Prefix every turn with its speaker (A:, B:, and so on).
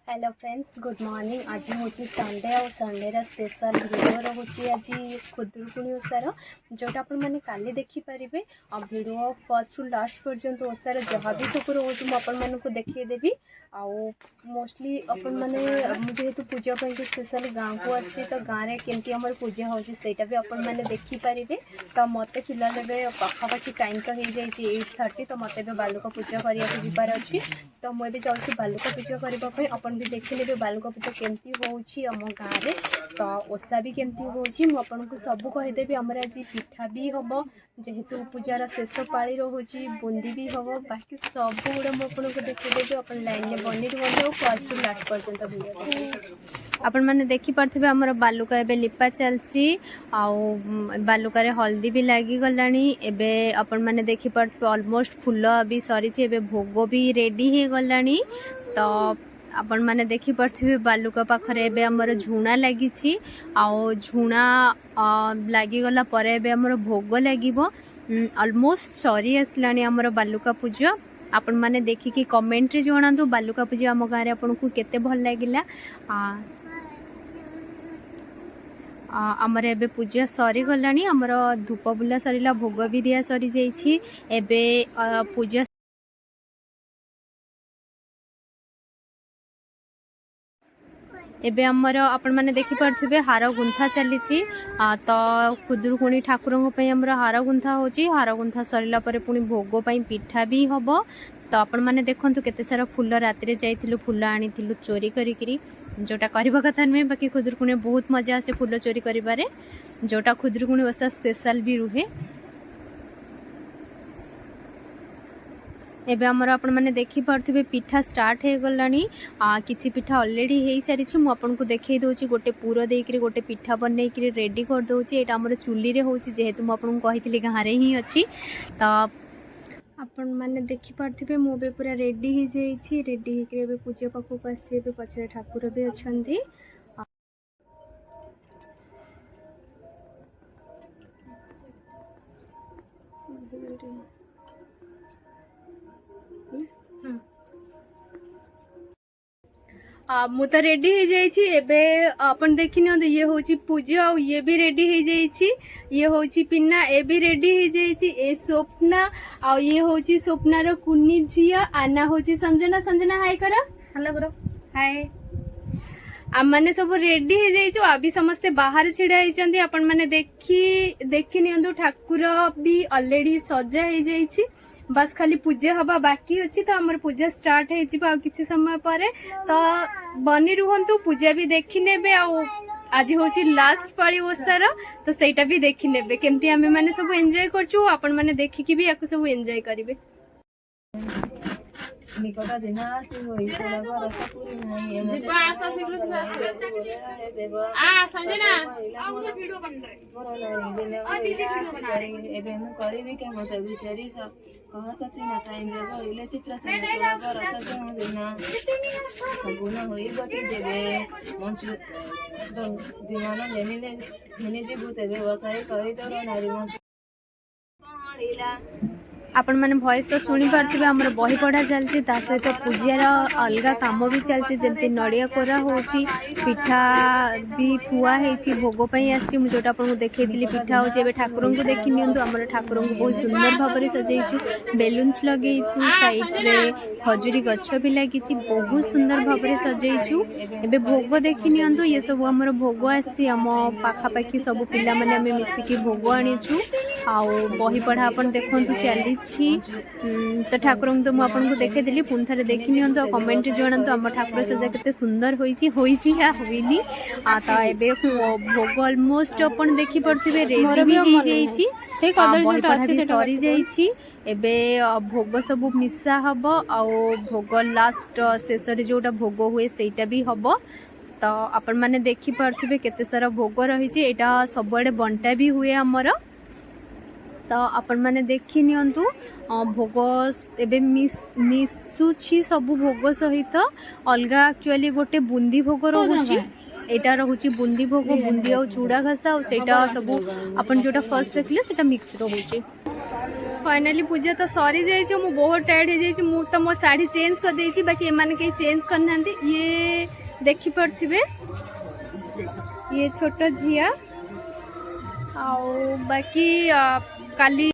A: Hello friends good morning. आज हूँ Sunday और संडे स्पेशल वीडियो रोचे आज खुदुरकुणी ओषार जोटा आपण मैंने काली देखिपारे और वीडियो फर्स्ट टू लास्ट पर्यंत ओषार जहाँ भी सब रोज मुझे देखदेवी आउ मोस्टली अपन मैंने जेहेतु पूजा स्पेशल गाँव को आसी तो गाँव में केमती आम पूजा होटा भी अपन मैंने देखिपारे। तो मत फिलहाल पखापाखि टाइम तो हो जाए 8:30 तो मत बालुका पूजा करने जबार अच्छी तो मुझे जाऊँगी बालुका पूजा करने अपन भी देखिले बालुका पूजा केमती होम गाँव में तो ओषा भी केमती होपन सब कहीदेवी आमर आज पिठा भी हम जेहेतु पूजार शेष पाली रोचे बुंदी भी हम बाकी सब गुड़ा मुझे देखिदेवी अपन लाइन में बनी रुहतु फर्स्ट टू लास्ट पर्यंत वीडियो आपण मैंने देखिपे आमर बालुका एबे लिपा चलची आउ बालुकार हल्दी भी लगी गलानी एबे आपण मैंने देखिपे ऑलमोस्ट फूल भी सरी एबे भोग भी रेडी हो गलानी। तो आपण मैंने देखिपे बालुका पाखरे एबे आमर झुणा लगी आउ झुणा लगिगला पर एबे आमर भोग लगिबो ऑलमोस्ट सरी आसलानी आमर बालुका पूजा। आपण मैंने देखिकी कमेंट रे जणातु बालुका पूजा आम गाँव में आपको केते भल लगिला। आमर एबे पूजा सरी गलानी आमर धूप बुला सरीला भोग भी दिया सरी जाइछि एबे पूजा एबे आमर आपण मैंने देखिपे हार गुंथा चली तो खुदुरकुणी ठाकुर आमर हार गुंथा होची हार गुंथा सरला परे पुणी भोग पिठा भी हम। तो आपण मैंने देखु केते सारा फूल राति जाइलु फूल आनी चोरी करी जोटा करबा कथा नुहे बाकी खुदुरकुणी बहुत मजा आसे फूल चोरी करिबारे जोटा खुदुरकुणी ओषा स्पेशल भी रुहे। एबे आमर आपण मैंने देखि पारथिबे पिठा स्टार्ट हो गलानी किछि पिठा ऑलरेडी हो सारी मु आपन को देखै दोची गोटे पूरा देकरी गोटे पिठा बननै करी रेडी कर दोची एटा हमर चुल्ली रे होची जेहेतु मु आपन को कहितली गारे ही अछि। तो आपण मैंने देखि पारथिबे मु बे पूरा रेडी हो जाइछि रेडी हो के पूजा पाखु को आछि एबे पछरे ठाकुर भी अछंती। मु तो रेडी हो जाइछि एबे अपन देखि न ये होची पूजा और ये भी रेडी हो जाइछि ये होची पिन्ना ए भी रेडी हो जाइछि ए स्वप्ना और ये होची स्वप्ना रो कुन्नी झिया आना होची संजना संजना हाय करो हेलो करो हाय आम मैंने सब रेडी हो जाइछु अभी समस्ते बाहर छिड़ा होइचंदी अपन माने देखि नियंतु ठाकुर भी ऑलरेडी सजा हो जाइछि बस खाली पूजा हवा बाकी अच्छी तो आमर पूजा स्टार्ट हो किसी समय पर तो बनी रुहतु पूजा भी देखी नेबे आज हूँ लास्ट पाली ओषार तो सेटा भी देखी नेबे केमती आमे माने सब एंजॉय करछु आपण माने देखिकी भी याकु सब एंजॉय करिवे।
B: निकट दिन आसी होई कोला रस पूरी नहीं जीवा आसा शीघ्र देव आ संजना आ उधर वीडियो बन रहा है मोर नहीं आ दीदी वीडियो बना रही एबे हम करबी के मत विचारी सब कह सची ना टाइम देबो इले चित्र से कोला रस जो देना संपूर्ण होई बटी जेबे मंच तो विमान लेने जेबू तेबे वसाई करी तो नारी मंच कहालीला
A: आपण मैंने वॉइस तो शुणी पार्थिबे हमर बही पढ़ा चलची ता सहित पूजार अलगा काम भी चलची जंती नड़िया कोरा होची पिठा भी थुआ हेची भोग पई आसी मु जोटा आपन को देखैतिली पिठा होची एबे ठाकुर को देखि नियंतु हमर ठाकुर को बहुत सुंदर भाव रे सजैछु बेलून्स लगैछु साइड रे खजुरी गच्छ भी लागिछि बहुत सुंदर भाव रे सजैछु एबे भोग देखि नियंतु ये सब हमर भोग आसी हम पाखा पाखी सब पिला माने हम मिसिकी भोग आनिछु आउ बही पढ़ा अपन देखंतु चली तो ठाकुर तो मुझे देखेदी पुणी थे देखी नि कमेंट जनातु आम ठाकुर सजा के सुंदर होईनी तो ये भोग ऑलमोस्ट अपन देखी पड़े रेडी सरी जाइए एबे भोग सब मिसा हम आउ भोग लास्ट शेष जोटा भोग हुए सेटा भी हम। तो आपण मैंने देखी पार्थिबे केते सारा भोग रही सबुआडे बंटा भी हुए आमर। तो आपण मैंने देखी नियंतु भोग एबे मिसुछि सब भोग सहित अलगा एक्चुअली गोटे बुंदी भोग रोची एटा रोची बुंदी भोग बुंदी और चूड़ा घसा और सेटा सब अपन जोटा फर्स्ट देखले सेटा मिक्स रोची। फाइनाली पूजा तो सरी जाइए मु बहुत टायर्ड हो जाइए मु तो मो साड़ी चेंज कर देइछि बाकी एमाने कहीं चेंज करना ये देखि पड़थिबे ये छोट झिया आ बाकी काली